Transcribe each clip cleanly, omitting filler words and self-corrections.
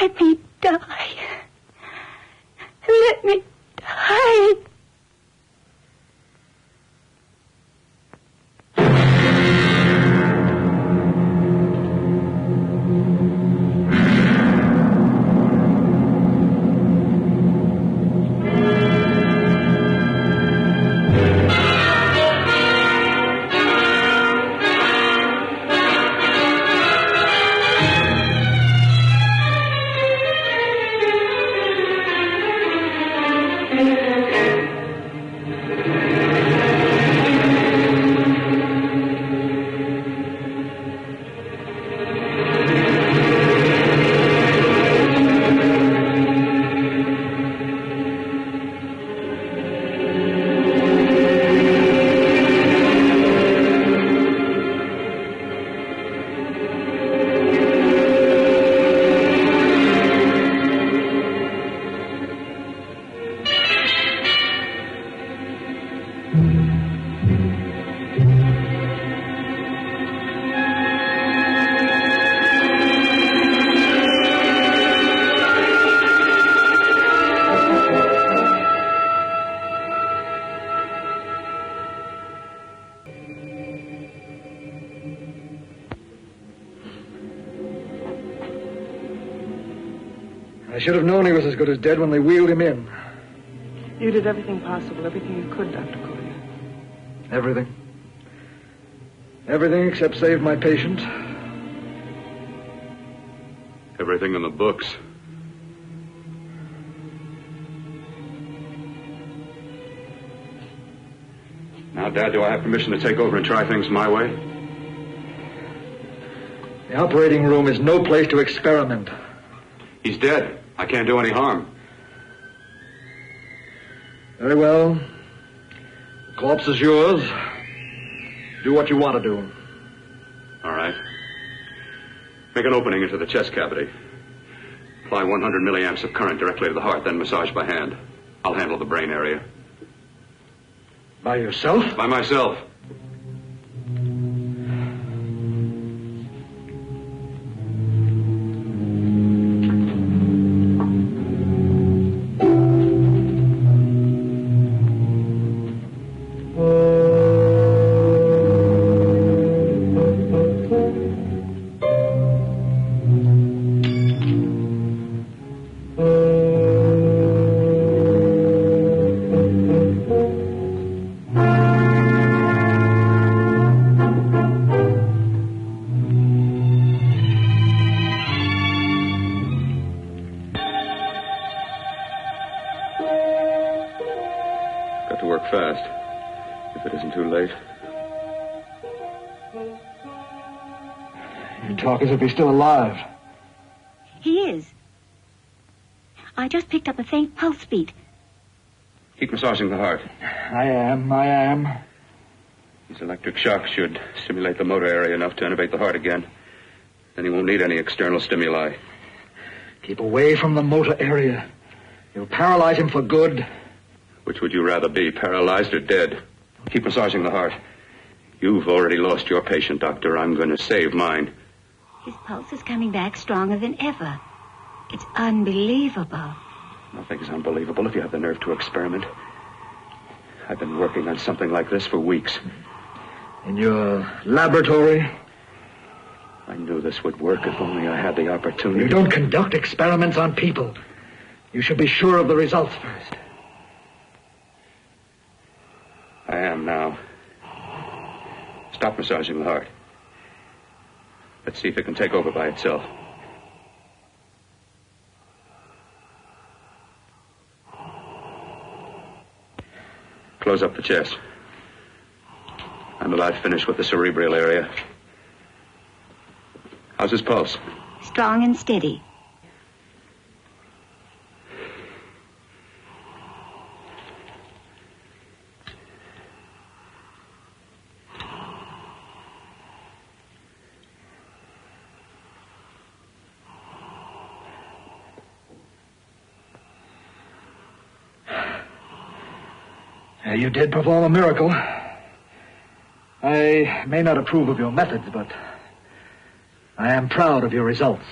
Let me die. Let me die. I should have known he was as good as dead when they wheeled him in. You did everything possible, everything you could, Dr. Collier. Everything. Everything except save my patient. Everything in the books. Now, Dad, do I have permission to take over and try things my way? The operating room is no place to experiment. He's dead. I can't do any harm. Very well. The corpse is yours. Do what you want to do. All right. Make an opening into the chest cavity. Apply 100 milliamps of current directly to the heart, then massage by hand. I'll handle the brain area. By yourself? By myself. Talk as if he's still alive. He is. I just picked up a faint pulse beat. Keep massaging the heart. I am. These electric shocks should stimulate the motor area enough to innervate the heart again. Then he won't need any external stimuli. Keep away from the motor area. You'll paralyze him for good. Which would you rather be, paralyzed or dead? Keep massaging the heart. You've already lost your patient, Doctor. I'm going to save mine. His pulse is coming back stronger than ever. It's unbelievable. Nothing's unbelievable if you have the nerve to experiment. I've been working on something like this for weeks. In your laboratory? I knew this would work if only I had the opportunity. You don't conduct experiments on people. You should be sure of the results first. I am now. Stop massaging the heart. Let's see if it can take over by itself. Close up the chest. I'm about finished with the cerebral area. How's his pulse? Strong and steady. You did perform a miracle. I may not approve of your methods, but I am proud of your results.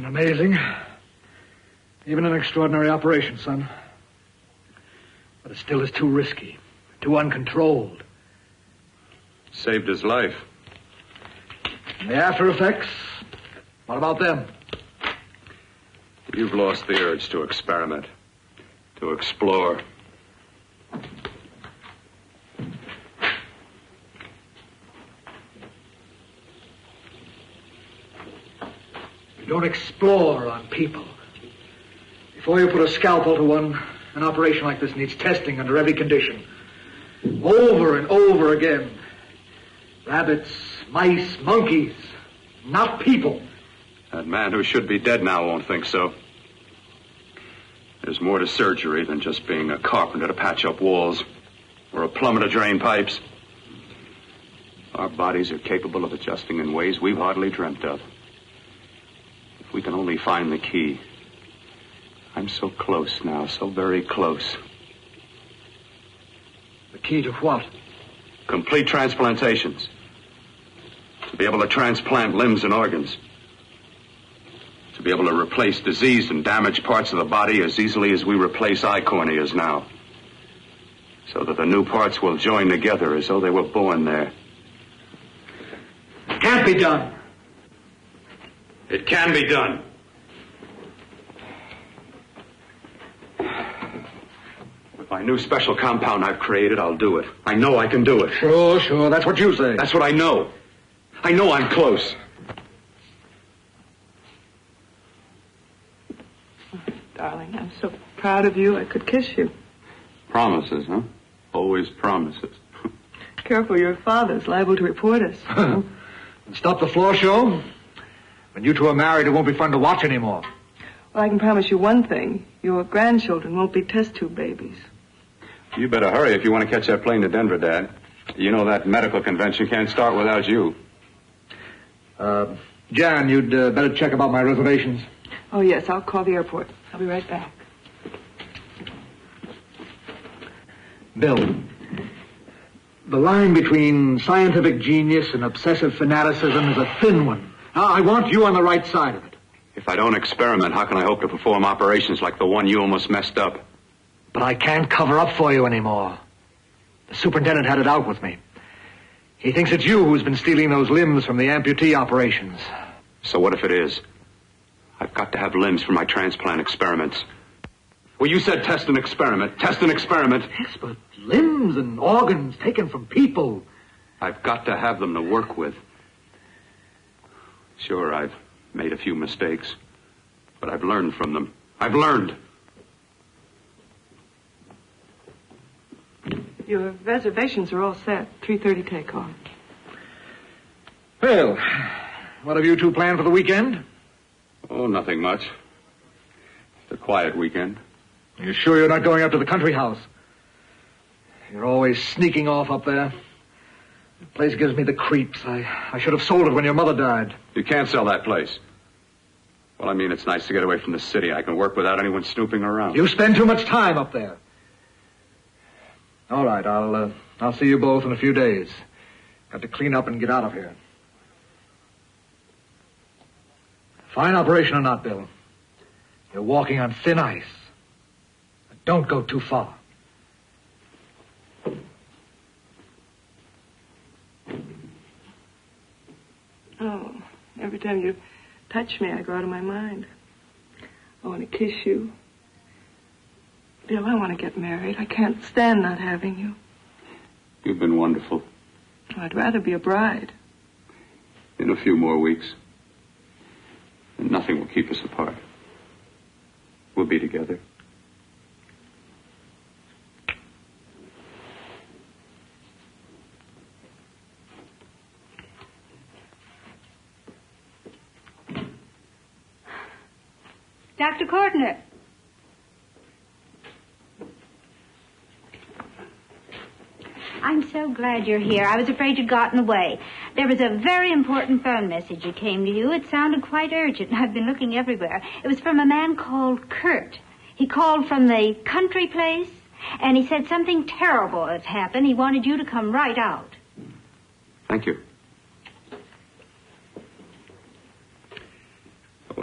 amazing. Even an extraordinary operation, son. But it still is too risky, too uncontrolled. Saved his life. And the after effects? What about them? You've lost the urge to experiment, to explore. You don't explore on people. Before you put a scalpel to one, an operation like this needs testing under every condition. Over and over again. Rabbits, mice, monkeys, not people. That man who should be dead now won't think so. There's more to surgery than just being a carpenter to patch up walls or a plumber to drain pipes. Our bodies are capable of adjusting in ways we've hardly dreamt of. If we can only find the key. I'm so close now, so very close. The key to what? Complete transplantations. To be able to transplant limbs and organs. To be able to replace diseased and damaged parts of the body as easily as we replace eye corneas now. So that the new parts will join together as though they were born there. It can't be done. It can be done. With my new special compound I've created, I'll do it. I know I can do it. Sure. That's what you say. That's what I know. I know I'm close. Darling, I'm so proud of you, I could kiss you. Promises, huh? Always promises. Careful, your father's liable to report us. And stop the floor show. When you two are married, it won't be fun to watch anymore. Well, I can promise you one thing. Your grandchildren won't be test tube babies. You better hurry if you want to catch that plane to Denver, Dad. You know that medical convention can't start without you. Jan, you'd better check about my reservations. Oh, yes, I'll call the airport. I'll be right back. Bill, the line between scientific genius and obsessive fanaticism is a thin one. I want you on the right side of it. If I don't experiment, how can I hope to perform operations like the one you almost messed up? But I can't cover up for you anymore. The superintendent had it out with me. He thinks it's you who's been stealing those limbs from the amputee operations. So what if it is? I've got to have limbs for my transplant experiments. Well, you said test and experiment. Test and experiment. Yes, but limbs and organs taken from people. I've got to have them to work with. Sure, I've made a few mistakes, but I've learned from them. I've learned. Your reservations are all set. 3:30 takeoff. Well, what have you two planned for the weekend? Oh, nothing much. It's a quiet weekend. Are you sure you're not going up to the country house? You're always sneaking off up there. The place gives me the creeps. I should have sold it when your mother died. You can't sell that place. Well, I mean, it's nice to get away from the city. I can work without anyone snooping around. You spend too much time up there. All right, I'll see you both in a few days. Got to clean up and get out of here. Fine operation or not, Bill. You're walking on thin ice. But don't go too far. Oh, every time you touch me, I go out of my mind. I want to kiss you. Bill, I want to get married. I can't stand not having you. You've been wonderful. I'd rather be a bride. In a few more weeks. And nothing will keep us apart. We'll be together. Dr. Cordner. I'm so glad you're here. I was afraid you'd gotten away. There was a very important phone message that came to you. It sounded quite urgent. I've been looking everywhere. It was from a man called Kurt. He called from the country place, and he said something terrible has happened. He wanted you to come right out. Thank you.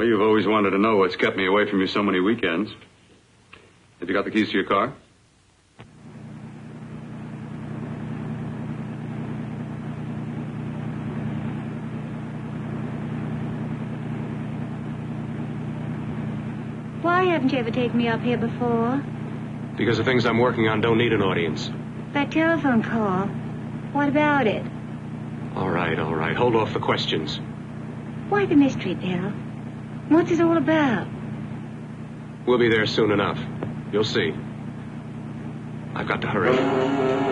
Well, you've always wanted to know what's kept me away from you so many weekends. Have you got the keys to your car? Why haven't you ever taken me up here before? Because the things I'm working on don't need an audience. That telephone call. What about it? All right. Hold off the questions. Why the mystery, Bill? What's it all about? We'll be there soon enough. You'll see. I've got to hurry.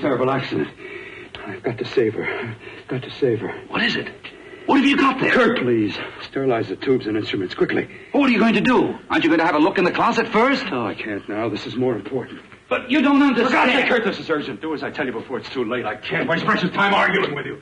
terrible accident. I've got to save her. I've got to save her. What is it? What have you got there? Kurt, please. Sterilize the tubes and instruments quickly. What are you going to do? Aren't you going to have a look in the closet first? No, I can't now. This is more important. But you don't understand. For God's sake, Kurt, this is urgent. Do as I tell you before it's too late. I can't waste precious time arguing with you.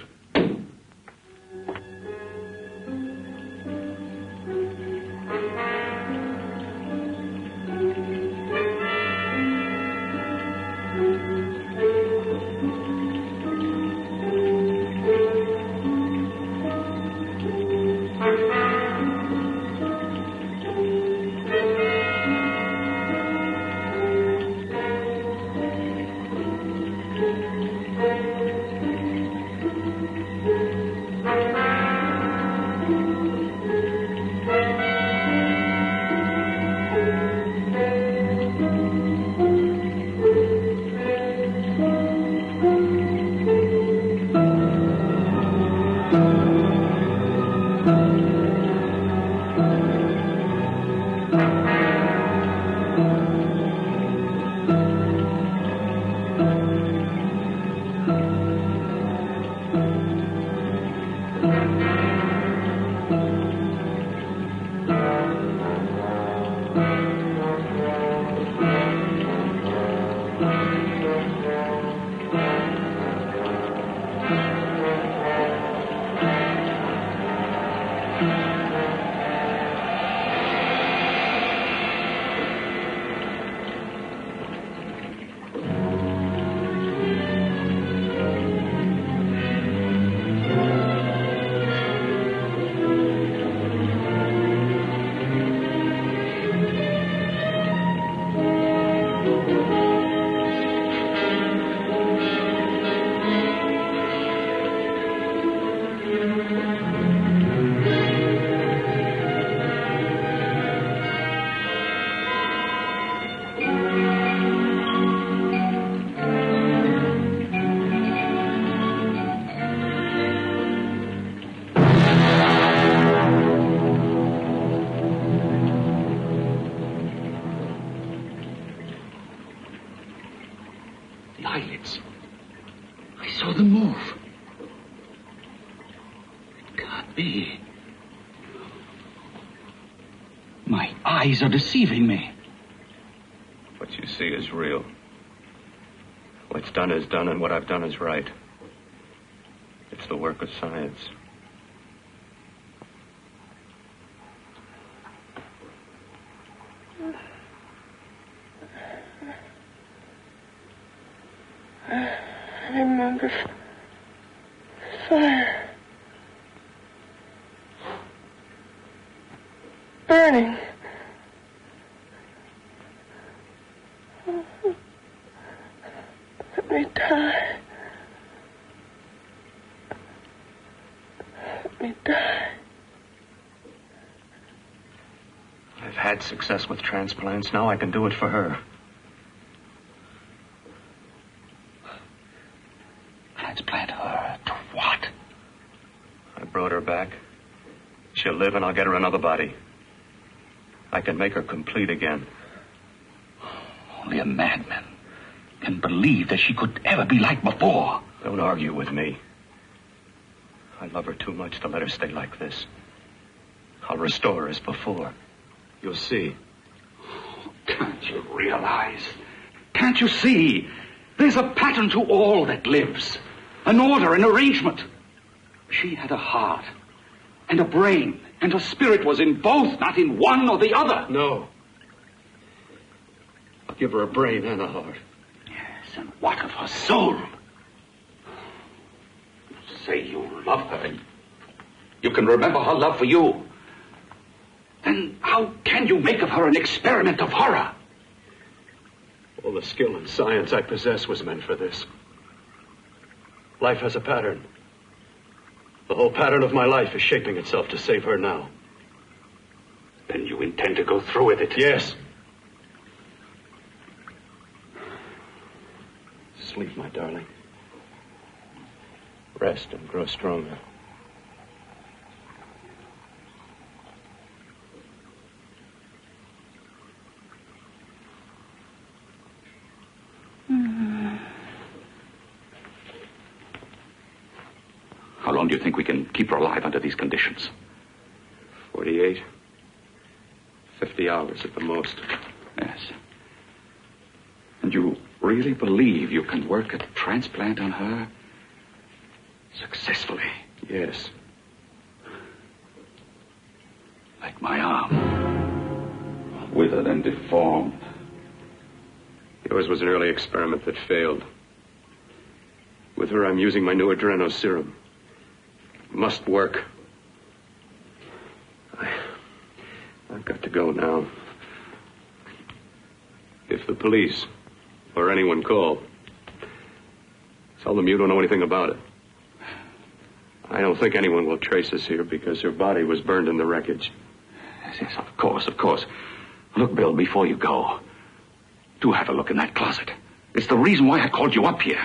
Eyelids. I saw them move. It can't be. My eyes are deceiving me. What you see is real. What's done is done, and what I've done is right. It's the work of science. I remember fire. Burning. Let me die. Let me die. I've had success with transplants. Now I can do it for her. Transplant her to what? I brought her back. She'll live, and I'll get her another body. I can make her complete again. Only a madman can believe that she could ever be like before. Don't argue with me. I love her too much to let her stay like this. I'll restore her as before. You'll see. Can't you realize? Can't you see? There's a pattern to all that lives. An order, an arrangement. She had a heart and a brain, and her spirit was in both, not in one or the other. No. I'll give her a brain and a heart. Yes, and what of her soul? You say you love her, and you can remember her love for you. Then how can you make of her an experiment of horror? All the skill and science I possess was meant for this. Life has a pattern. The whole pattern of my life is shaping itself to save her now. Then you intend to go through with it? Yes. Sleep, my darling. Rest and grow stronger. long do you think we can keep her alive under these conditions? 48. 50 hours at the most. Yes. And you really believe you can work a transplant on her successfully? Yes. Like my arm. Withered and deformed. Yours was an early experiment that failed. With her, I'm using my new adreno serum. Must work. I've got to go now. If the police or anyone call, tell them you don't know anything about it. I don't think anyone will trace us here because her body was burned in the wreckage. Yes, of course, of course. Look, Bill, before you go, do have a look in that closet. It's the reason why I called you up here.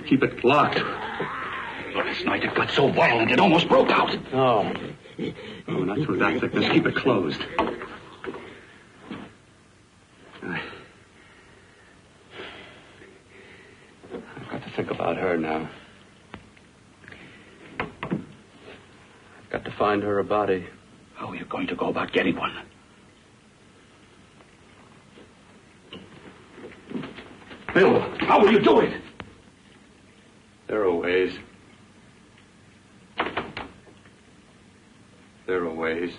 Keep it locked. Last night it got so violent it almost broke out. Oh, not through that thickness. Keep it closed. I've got to think about her now. I've got to find her a body. How are you going to go about getting one? Bill, how will you do it? There are ways. There are ways.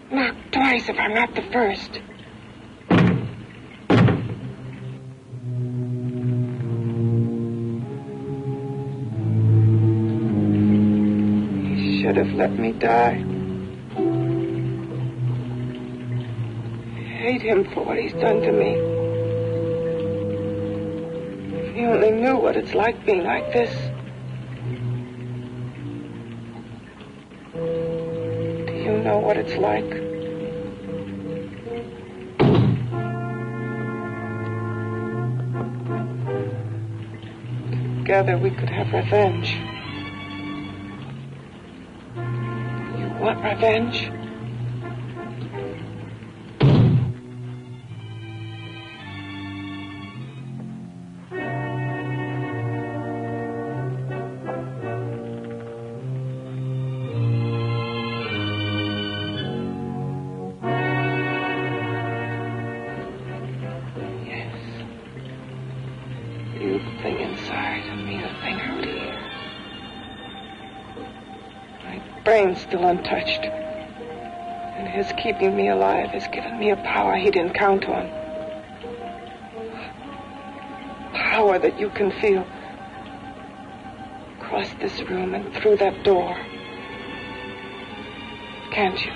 Knock twice if I'm not the first. You should have let me die. hate him for what he's done to me. If he only knew what it's like being like this. Do you know what it's like? Together we could have revenge. You want revenge? Brain's still untouched. And his keeping me alive has given me a power he didn't count on. Power that you can feel. Across this room and through that door. Can't you?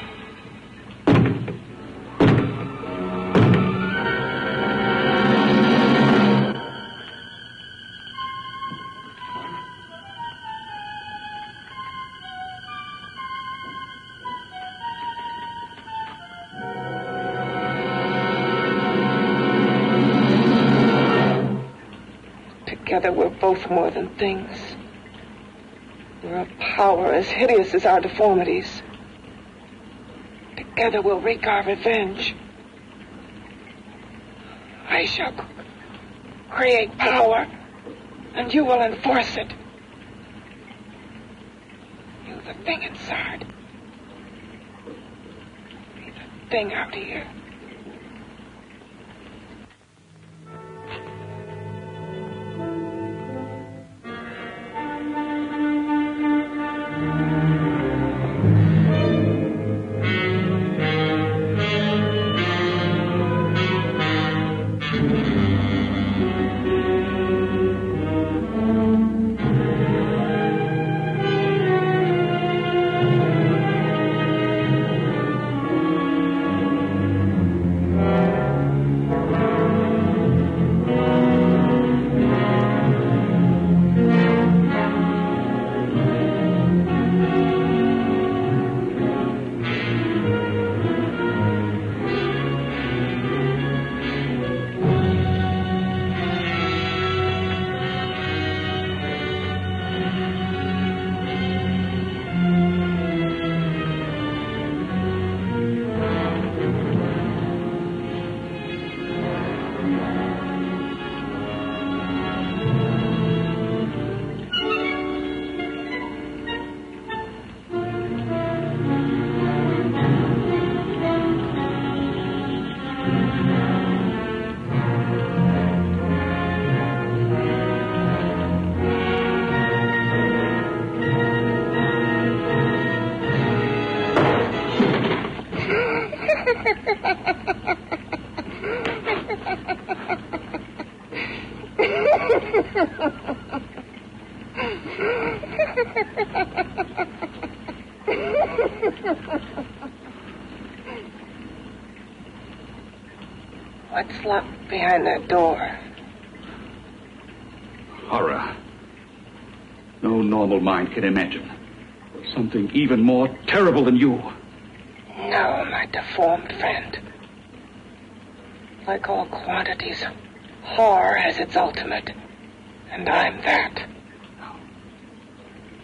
Together we're both more than things. We're a power as hideous as our deformities. Together we'll wreak our revenge. I shall create power, and you will enforce it. You, the thing inside. Me, the thing out here. What's locked behind that door? Horror. No normal mind can imagine. Something even more terrible than you. No, my deformed friend. Like all quantities, horror has its ultimate. And I'm that. No.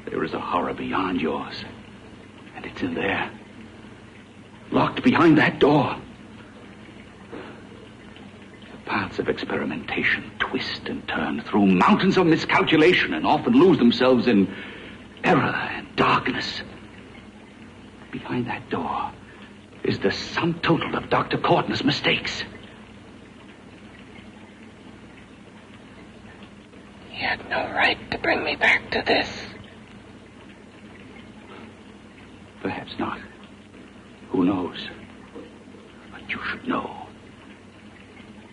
There is a horror beyond yours. And it's in there. Locked behind that door. The paths of experimentation twist and turn through mountains of miscalculation and often lose themselves in error and darkness. Behind that door is the sum total of Dr. Courtney's mistakes. He had no right to bring me back to this. Perhaps not. Who knows? But you should know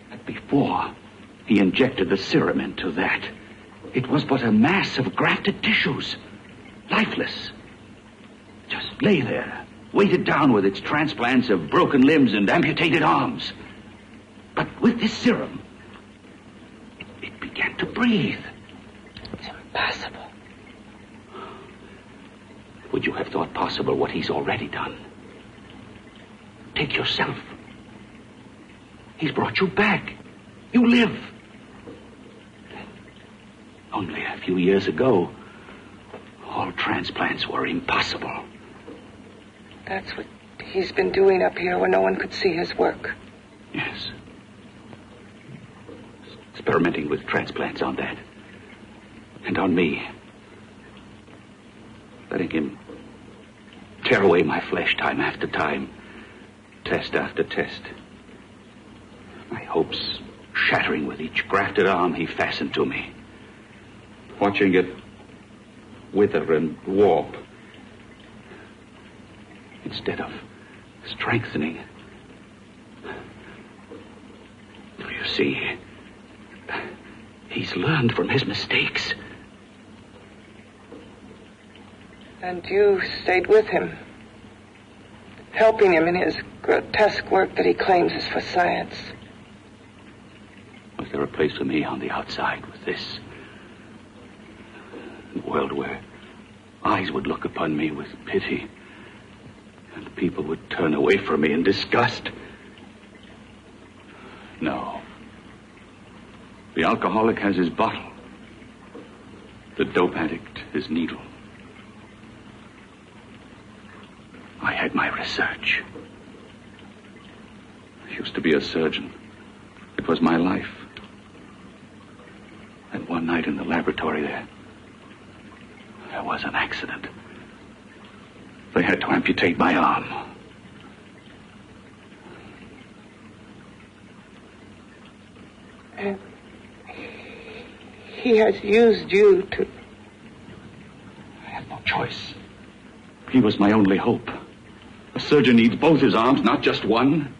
that before he injected the serum into that, it was but a mass of grafted tissues, lifeless. Just lay there, weighted down with its transplants of broken limbs and amputated arms. But with this serum, it began to breathe. It's impossible. Would you have thought possible what he's already done? Take yourself. He's brought you back. You live. Only a few years ago, all transplants were impossible. That's what he's been doing up here where no one could see his work. Yes. Experimenting with transplants on that. And on me. Letting him tear away my flesh time after time. Test after test. My hopes shattering with each grafted arm he fastened to me. Watching it wither and warp. Instead of strengthening. You see, he's learned from his mistakes. And you stayed with him, helping him in his grotesque work that he claims is for science. Was there a place for me on the outside with this? A world where eyes would look upon me with pity and people would turn away from me in disgust? No. The alcoholic has his bottle. The dope addict his needle. I had my research. I used to be a surgeon. It was my life. And one night in the laboratory there was an accident. They had to amputate my arm. And he has used you to... I had no choice. He was my only hope. A surgeon needs both his arms, not just one.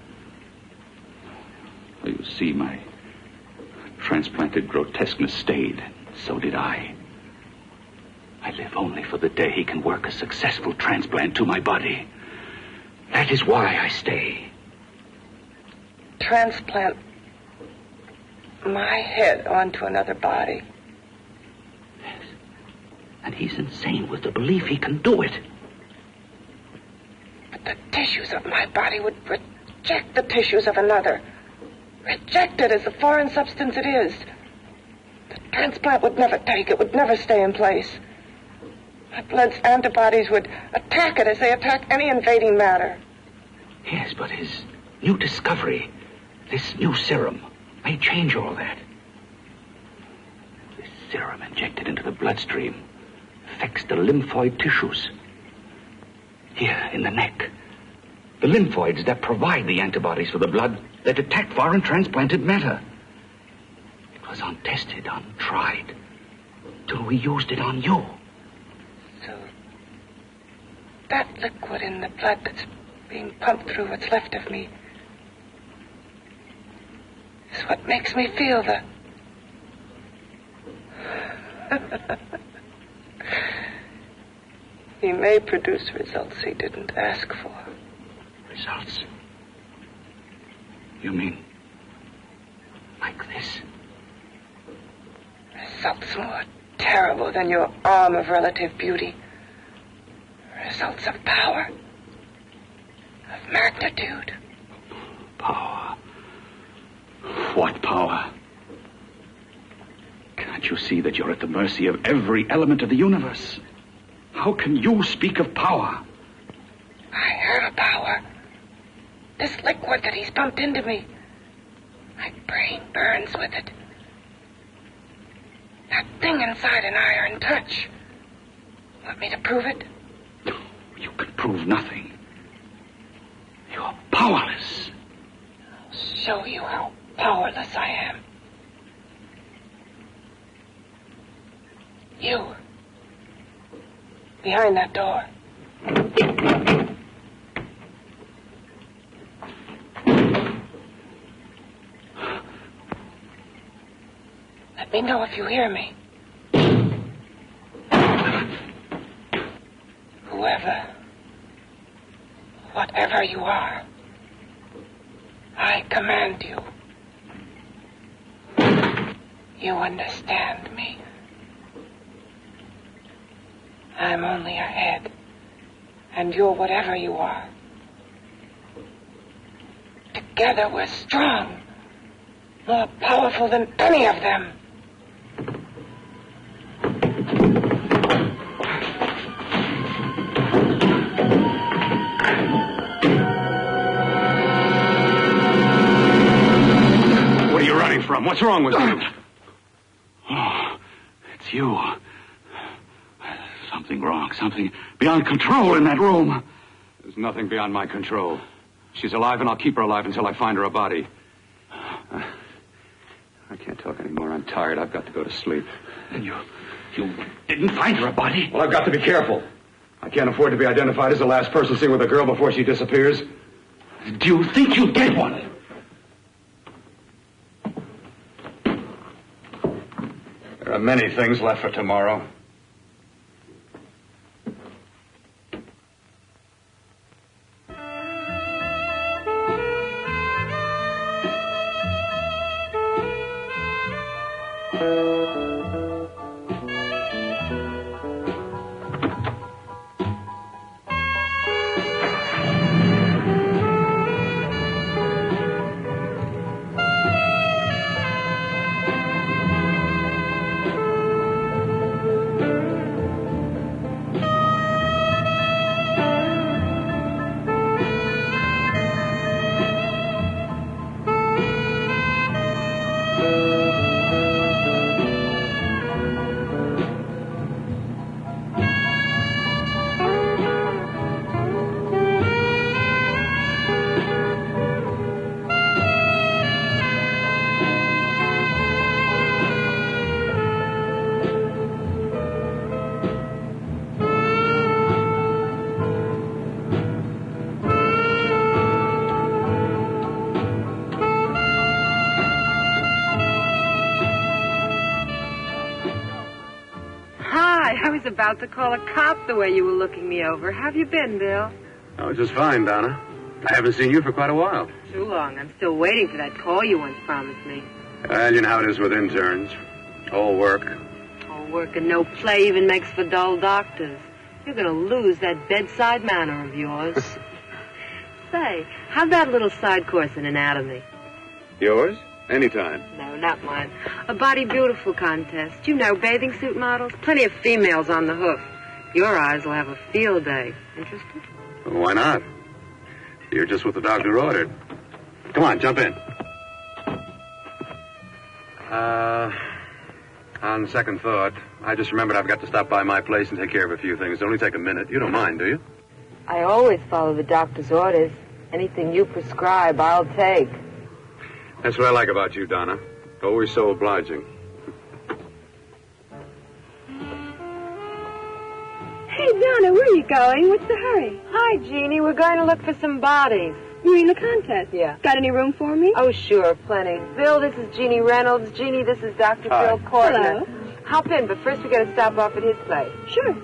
You see, my transplanted grotesqueness stayed. So did I. I live only for the day he can work a successful transplant to my body. That is why I stay. Transplant my head onto another body. Yes. And he's insane with the belief he can do it. But the tissues of my body would reject the tissues of another. Reject it as the foreign substance it is. The transplant would never take it, would never stay in place. My blood's antibodies would attack it as they attack any invading matter. Yes, but his new discovery, this new serum, may change all that. This serum injected into the bloodstream affects the lymphoid tissues. Here, in the neck. The lymphoids that provide the antibodies for the blood that attack foreign transplanted matter. It was untested, untried, till we used it on you. So, that liquid in the blood that's being pumped through what's left of me is what makes me feel the... He may produce results he didn't ask for. Results? You mean like this? Results more terrible than your arm of relative beauty. Results of power. Of magnitude. Power? What power? Can't you see that you're at the mercy of every element of the universe? How can you speak of power? I have power. This liquid that he's pumped into me. My brain burns with it. That thing inside an iron touch. Want me to prove it? You can prove nothing. You're powerless. I'll show you how powerless I am. You. Behind that door. Let me know if you hear me. Whoever, whatever you are, I command you You understand me? I'm only a head, and you're whatever you are. Together we're strong, more powerful than any of them. What are you running from? What's wrong with you? Oh, it's you. Something wrong. Something beyond control in that room. There's nothing beyond my control. She's alive, and I'll keep her alive until I find her a body. I can't talk anymore. I'm tired. I've got to go to sleep. And you didn't find her a body? Well, I've got to be careful. I can't afford to be identified as the last person seen with a girl before she disappears. Do you think you'll get one? There are many things left for tomorrow. I was about to call a cop the way you were looking me over. How have you been, Bill? Oh, just fine, Donna. I haven't seen you for quite a while. Too long. I'm still waiting for that call you once promised me. Well, you know how it is with interns. All work. All work and no play even makes for dull doctors. You're going to lose that bedside manner of yours. Say, how'd that little side course in anatomy? Yours? Anytime. No, not mine. A Body Beautiful contest. You know, bathing suit models. Plenty of females on the hoof. Your eyes will have a field day. Interested? Well, why not? You're just what the doctor ordered. Come on, jump in. On second thought, I just remembered I've got to stop by my place and take care of a few things. It'll only take a minute. You don't mind, do you? I always follow the doctor's orders. Anything you prescribe, I'll take. That's what I like about you, Donna. Always so obliging. Hey, Donna, where are you going? What's the hurry? Hi, Jeannie. We're going to look for some bodies. You mean the contest? Yeah. Got any room for me? Oh, sure, plenty. Bill, this is Jeannie Reynolds. Jeannie, this is Dr. Hi. Bill Cortner. Hello. Hop in, but first we got to stop off at his place. Sure.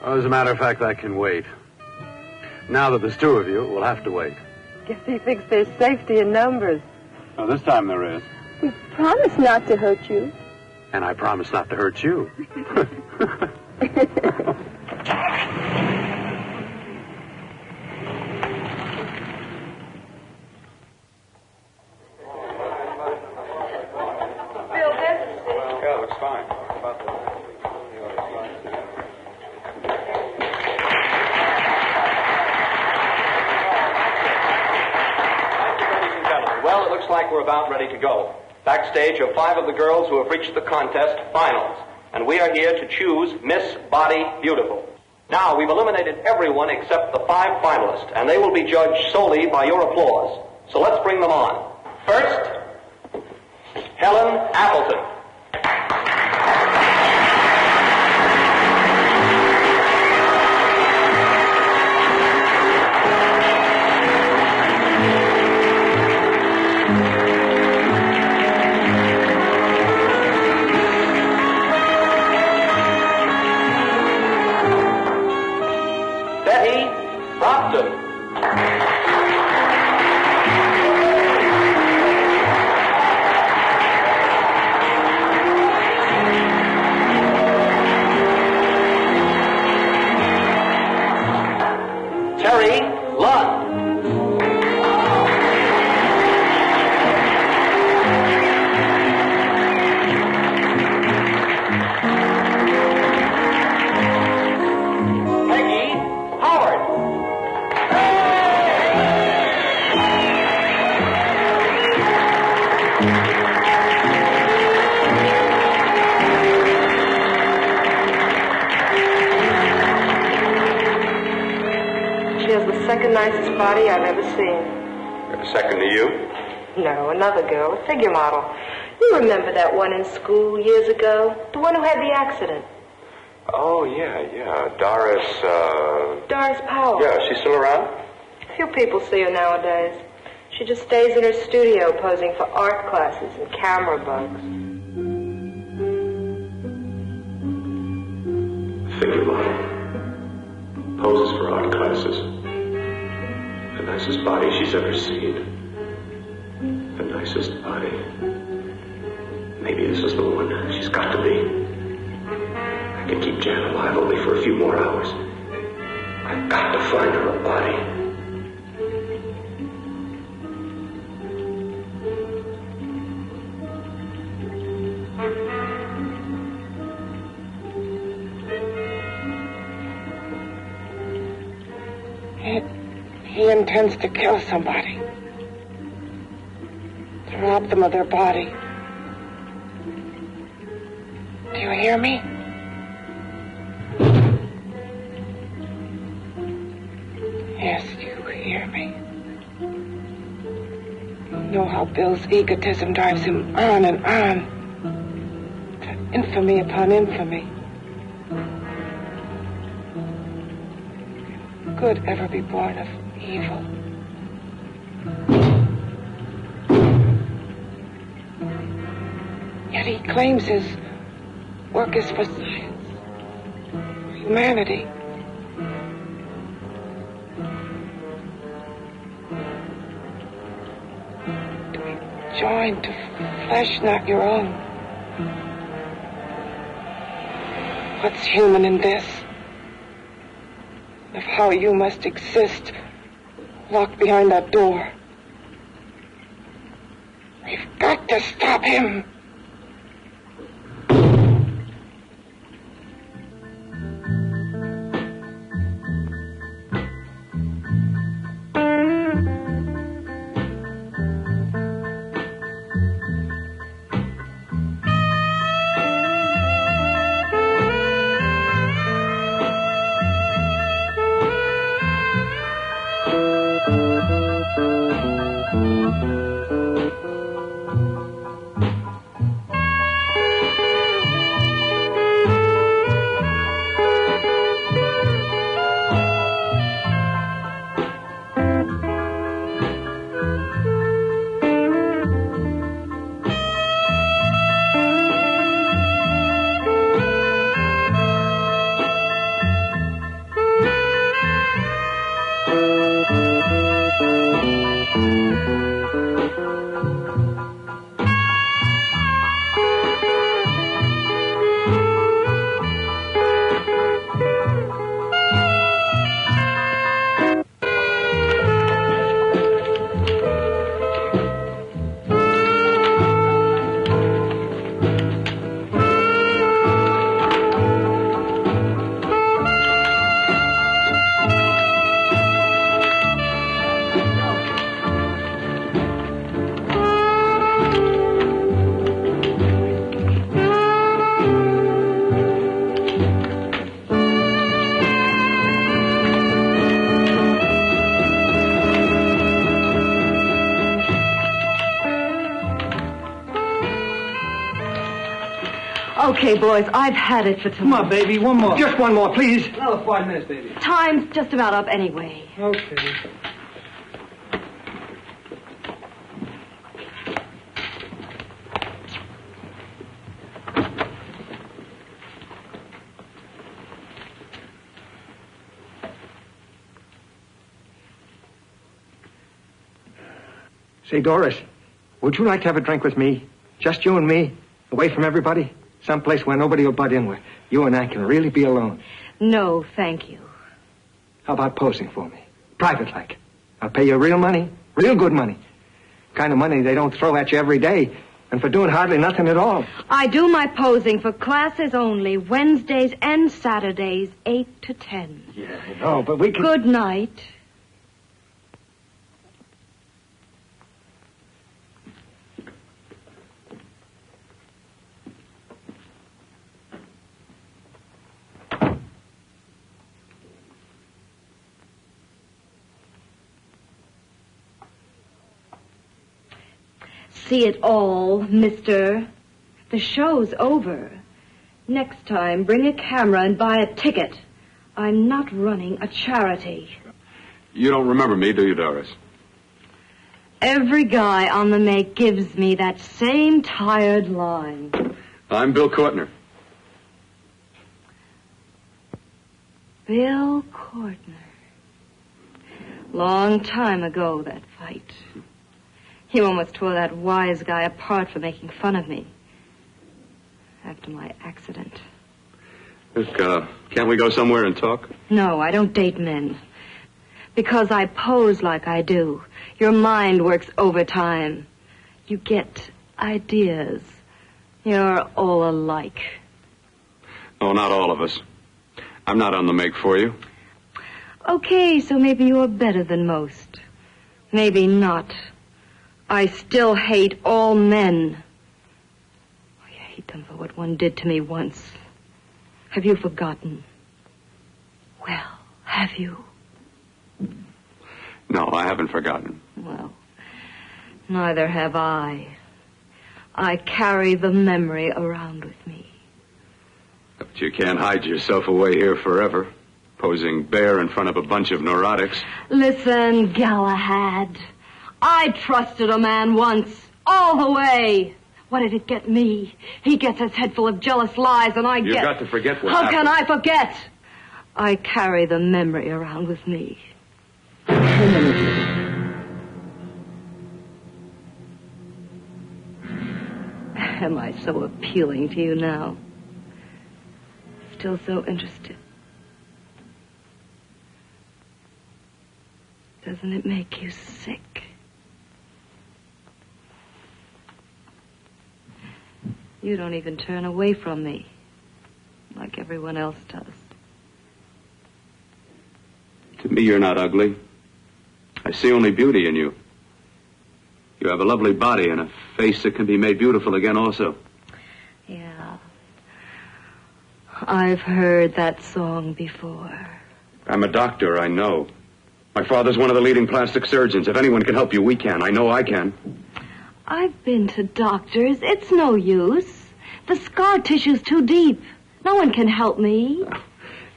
Well, as a matter of fact, I can wait. Now that there's two of you, we'll have to wait. Guess he thinks there's safety in numbers. Well, this time there is. We promise not to hurt you. And I promise not to hurt you. Bill, this is... Yeah, looks fine. Well, it looks like we're about ready to go. Backstage are 5 of the girls who have reached the contest finals, and we are here to choose Miss Body Beautiful. Now, we've eliminated everyone except the 5 finalists, and they will be judged solely by your applause. So let's bring them on. First, Helen Appleton. Upton. Terry Lund. Peggy Howard. She has the second nicest body I've ever seen. Second to you? No, another girl, a figure model. You remember that one in school years ago? The one who had the accident. Oh, yeah. Doris, Doris Powell. Yeah, she's still around? Few people see her nowadays. She just stays in her studio posing for art classes and camera bugs. Figure model. Poses for art classes. The nicest body she's ever seen. The nicest body. Maybe this is the one. She's got to be. I can keep Jan alive only for a few more hours. I've got to find her a body. He intends to kill somebody. To rob them of their body. Do you hear me? Yes, you hear me. You know how Bill's egotism drives him on and on. To infamy upon infamy. Could ever be born of evil. Yet he claims his work is for science, for humanity. To be joined to flesh not your own. What's human in this? Of how you must exist locked behind that door. We've got to stop him. Okay, boys, I've had it for tonight. Come on, baby, one more. Just one more, please. Another 5 minutes, baby. Time's just about up anyway. Okay. Say, Doris, would you like to have a drink with me? Just you and me, away from everybody? Someplace where nobody will butt in, where you and I can really be alone. No, thank you. How about posing for me? Private like. I'll pay you real money, real good money. Kind of money they don't throw at you every day, and for doing hardly nothing at all. I do my posing for classes only, Wednesdays and Saturdays, 8 to 10. Yeah, I know, but we can... Good night. See it all, mister. The show's over. Next time, bring a camera and buy a ticket. I'm not running a charity. You don't remember me, do you, Doris? Every guy on the make gives me that same tired line. I'm Bill Courtner. Bill Courtner. Long time ago, that fight. You almost tore that wise guy apart for making fun of me. After my accident. Look, can't we go somewhere and talk? No, I don't date men. Because I pose like I do. Your mind works overtime. You get ideas. You're all alike. Oh, not all of us. I'm not on the make for you. Okay, so maybe you're better than most. Maybe not. I still hate all men. I hate them for what one did to me once. Have you forgotten? Well, have you? No, I haven't forgotten. Well, neither have I. I carry the memory around with me. But you can't hide yourself away here forever, posing bare in front of a bunch of neurotics. Listen, Galahad. I trusted a man once, all the way. What did it get me? He gets his head full of jealous lies, and I get... You've got to forget what How happened. can I forget? I carry the memory around with me. Am I so appealing to you now? Still so interested? Doesn't it make you sick? You don't even turn away from me, like everyone else does. To me, you're not ugly. I see only beauty in you. You have a lovely body and a face that can be made beautiful again also. Yeah. I've heard that song before. I'm a doctor, I know. My father's one of the leading plastic surgeons. If anyone can help you, we can. I know I can. I've been to doctors. It's no use. The scar tissue's too deep. No one can help me.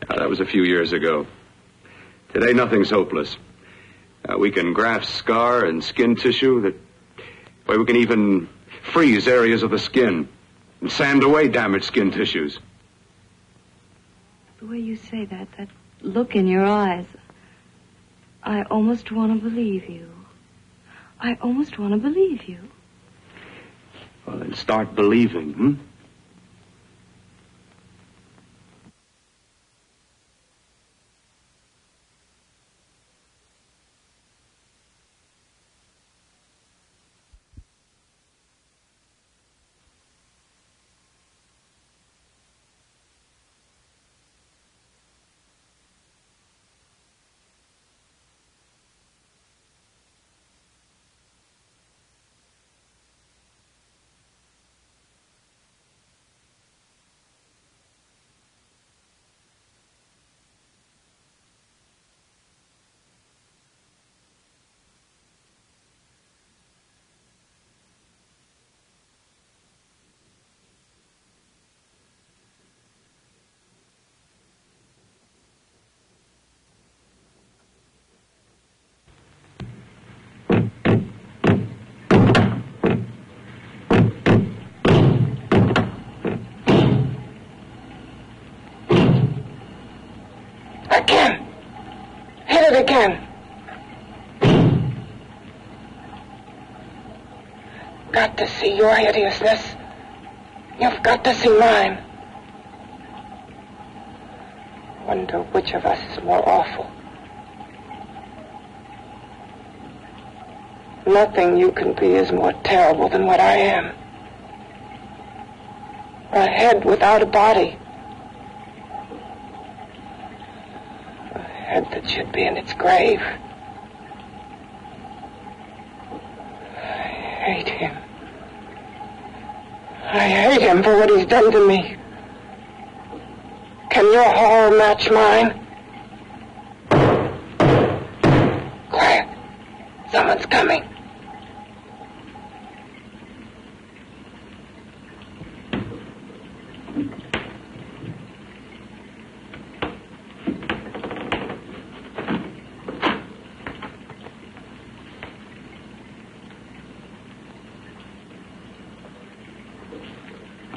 That was a few years ago. Today, nothing's hopeless. We can graft scar and skin tissue that... Well, we can even freeze areas of the skin and sand away damaged skin tissues. The way you say that look in your eyes, I almost want to believe you. I almost want to believe you. Well, then start believing, hmm? Again. got to see your hideousness. You've got to see mine. Wonder which of us is more awful. Nothing you can be is more terrible than what I am. A head without a body. A head that should be in its grave. I hate him. I hate him for what he's done to me. Can your horror match mine? Quiet. Someone's coming.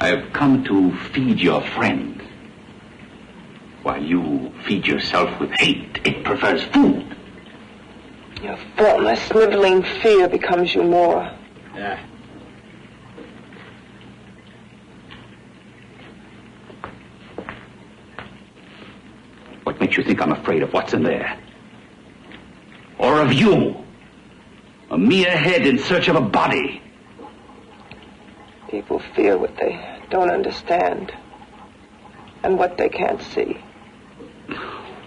I've come to feed your friend. While you feed yourself with hate, it prefers food. Your thoughtless, sniveling fear becomes you more. Yeah. What makes you think I'm afraid of what's in there? Or of you? A mere head in search of a body. People fear what they don't understand and what they can't see.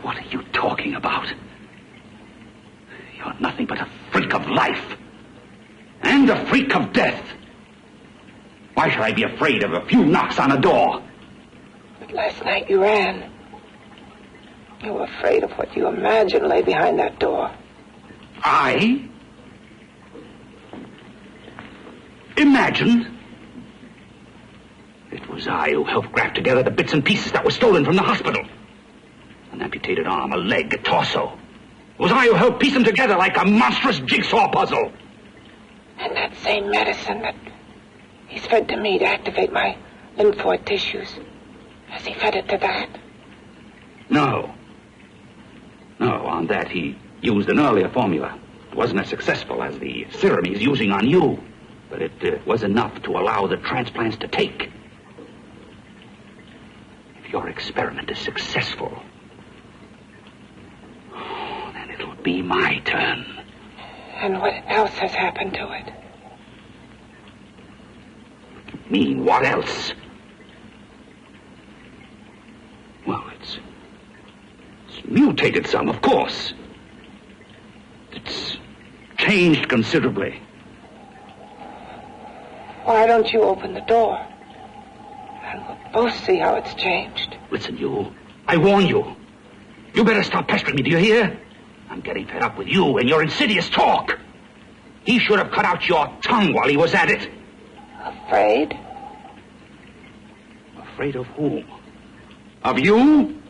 What are you talking about? You're nothing but a freak of life and a freak of death. Why should I be afraid of a few knocks on a door? But last night you ran. You were afraid of what you imagined lay behind that door. I? Imagined? It was I who helped graft together the bits and pieces that were stolen from the hospital. An amputated arm, a leg, a torso. It was I who helped piece them together like a monstrous jigsaw puzzle. And that same medicine that he's fed to me to activate my lymphoid tissues. Has he fed it to that? No. No, on that he used an earlier formula. It wasn't as successful as the serum he's using on you. But it was enough to allow the transplants to take. If your experiment is successful, then it'll be my turn. And what else has happened to it? You mean, what else? Well, it's mutated some, of course. It's changed considerably. Why don't you open the door? And we'll both see how it's changed. Listen, you. I warn you. You better stop pestering me, do you hear? I'm getting fed up with you and your insidious talk. He should have cut out your tongue while he was at it. Afraid? Afraid of whom? Of you?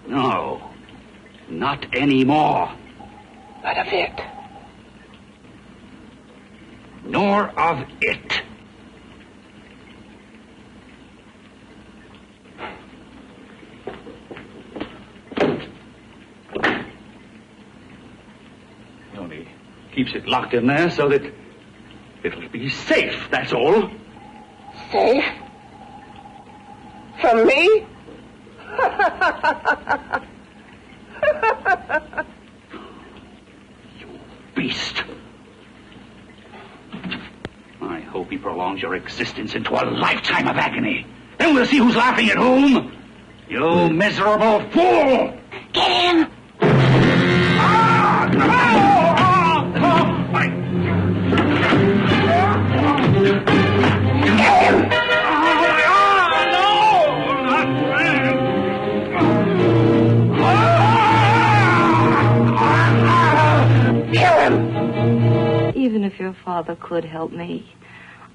No. Not anymore. But of it. Nor of it. He only keeps it locked in there so that it'll be safe, that's all. Safe? From me? You beast. I hope he prolongs your existence into a lifetime of agony. Then we'll see who's laughing at whom. You miserable fool! Get him! Even if your father could help me,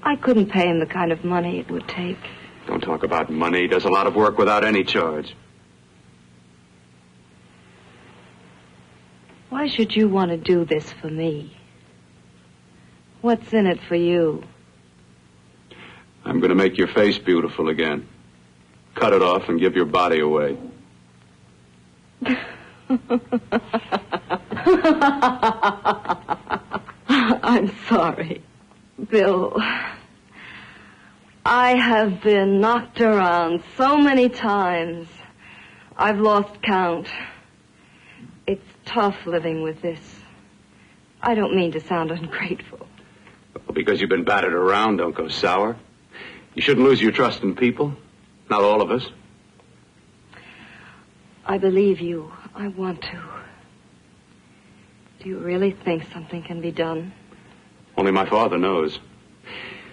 I couldn't pay him the kind of money it would take. Don't talk about money. He does a lot of work without any charge. Why should you want to do this for me? What's in it for you? I'm going to make your face beautiful again. Cut it off and give your body away. I'm sorry. Bill, I have been knocked around so many times. I've lost count. It's tough living with this. I don't mean to sound ungrateful. Well, because you've been battered around, don't go sour. You shouldn't lose your trust in people. Not all of us. I believe you. I want to. Do you really think something can be done? Only my father knows.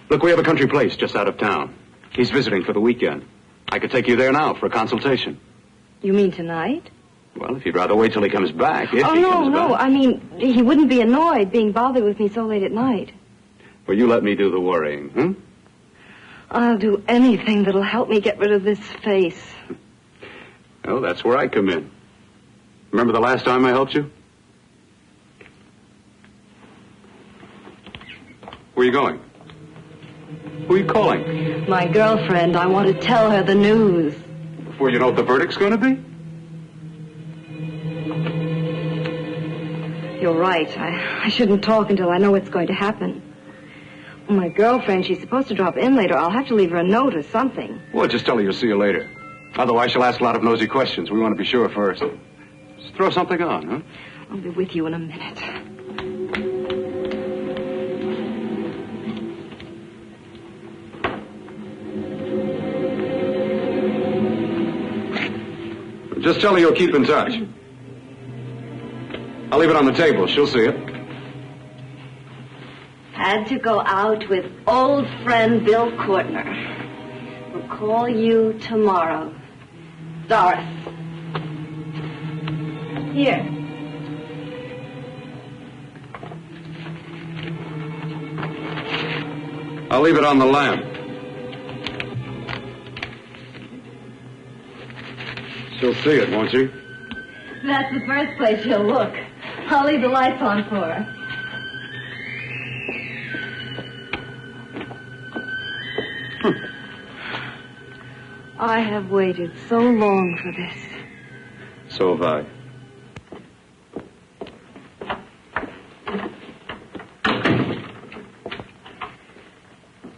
Look, we have a country place just out of town. He's visiting for the weekend. I could take you there now for a consultation. You mean tonight? Well, if you'd rather wait till he comes back, if he comes back. No. I mean, he wouldn't be annoyed being bothered with me so late at night. Well, you let me do the worrying, hmm? I'll do anything that'll help me get rid of this face. Well, that's where I come in. Remember the last time I helped you? Where are you going? Who are you calling? My girlfriend. I want to tell her the news. Before you know what the verdict's going to be? You're right. I shouldn't talk until I know what's going to happen. My girlfriend, she's supposed to drop in later. I'll have to leave her a note or something. Well, just tell her you'll see her later. Otherwise, she'll ask a lot of nosy questions. We want to be sure first. Just throw something on, huh? I'll be with you in a minute. Just tell her you'll keep in touch. I'll leave it on the table. She'll see it. Had to go out with old friend Bill Courtner. We'll call you tomorrow. Doris. Here. I'll leave it on the lamp. She'll see it, won't she? That's the first place she'll look. I'll leave the lights on for her. I have waited so long for this. So have I.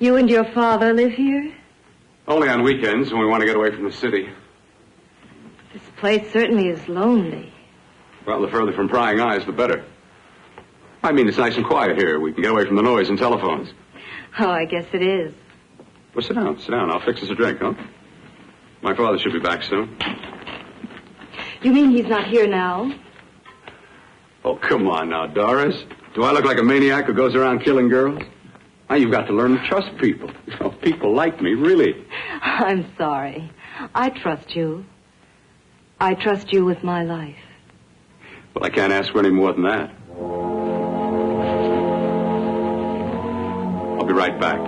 You and your father live here? Only on weekends when we want to get away from the city. This place certainly is lonely. Well, the further from prying eyes, the better. I mean, it's nice and quiet here. We can get away from the noise and telephones. Oh, I guess it is. Well, sit down. Sit down. I'll fix us a drink, huh? My father should be back soon. You mean he's not here now? Oh, come on now, Doris. Do I look like a maniac who goes around killing girls? Now, you've got to learn to trust people. You know, people like me, really. I'm sorry. I trust you. I trust you with my life. Well, I can't ask for any more than that. I'll be right back.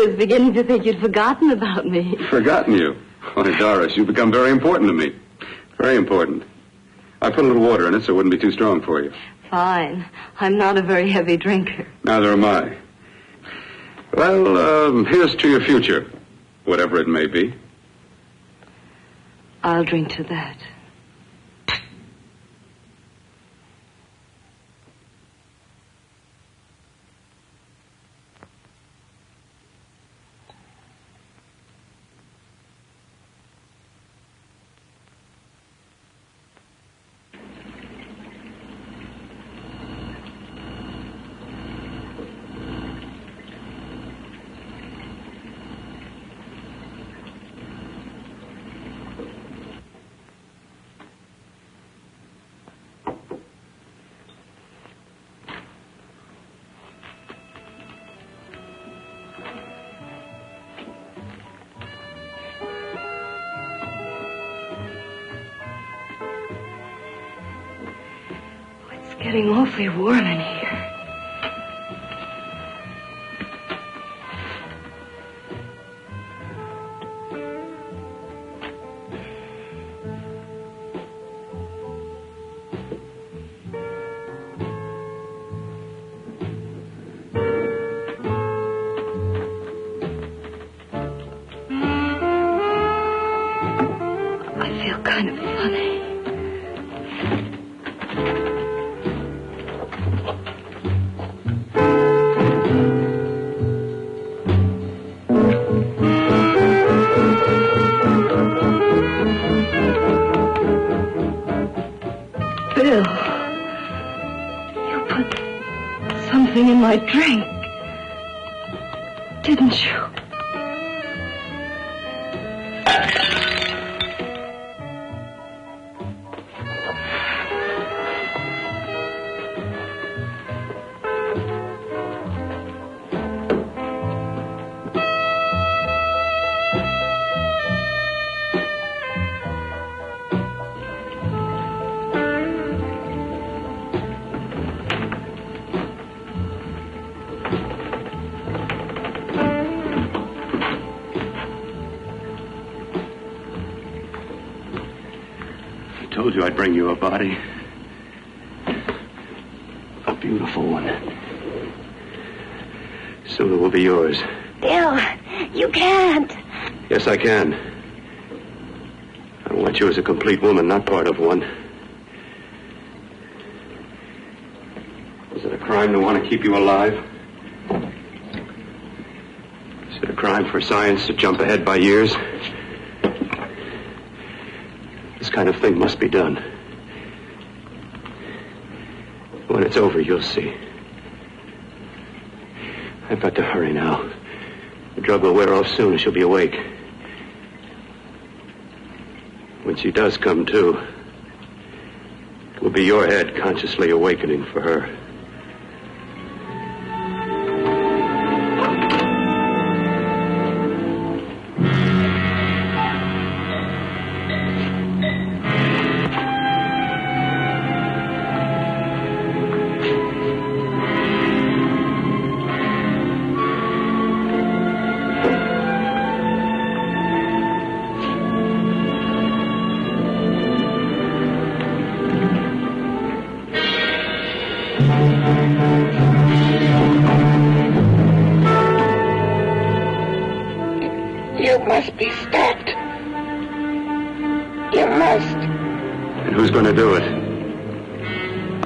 was beginning to think you'd forgotten about me. Forgotten you? Why, Doris, you've become very important to me. Very important. I put a little water in it so it wouldn't be too strong for you. Fine. I'm not a very heavy drinker. Neither am I. Well, here's to your future, whatever it may be. I'll drink to that. Getting awfully warm in here. I feel kind of funny. In my drink, didn't you? I told you I'd bring you a body. A beautiful one. Soon it will be yours. Bill, you can't. Yes, I can. I want you as a complete woman, not part of one. Is it a crime to want to keep you alive? Is it a crime for science to jump ahead by years? This kind of thing must be done. When it's over, you'll see. I've got to hurry now. The drug will wear off soon and she'll be awake. When she does come to, it will be your head consciously awakening for her. You must be stopped. You must. And who's going to do it?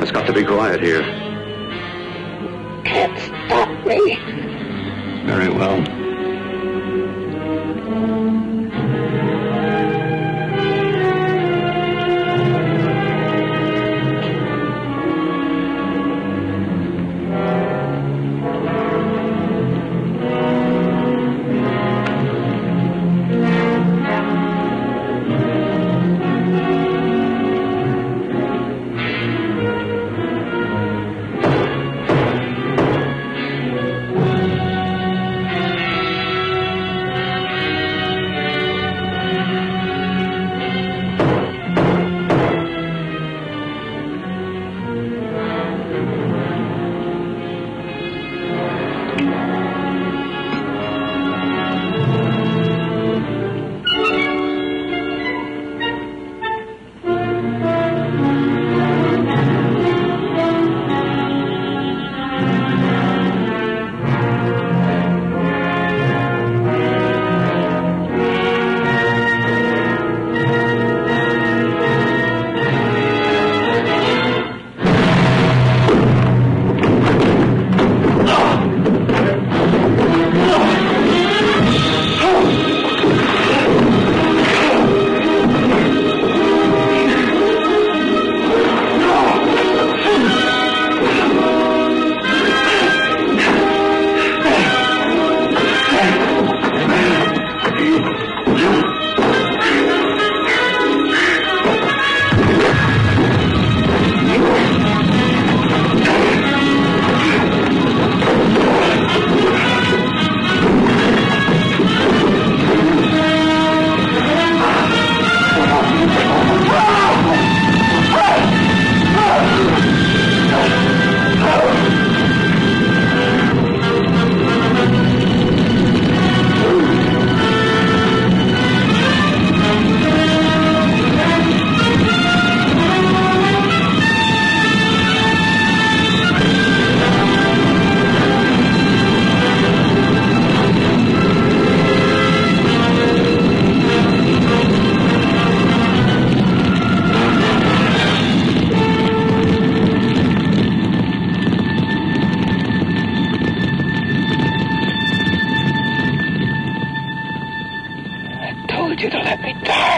It's got to be quiet here. Can't stop me. Very well.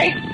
away!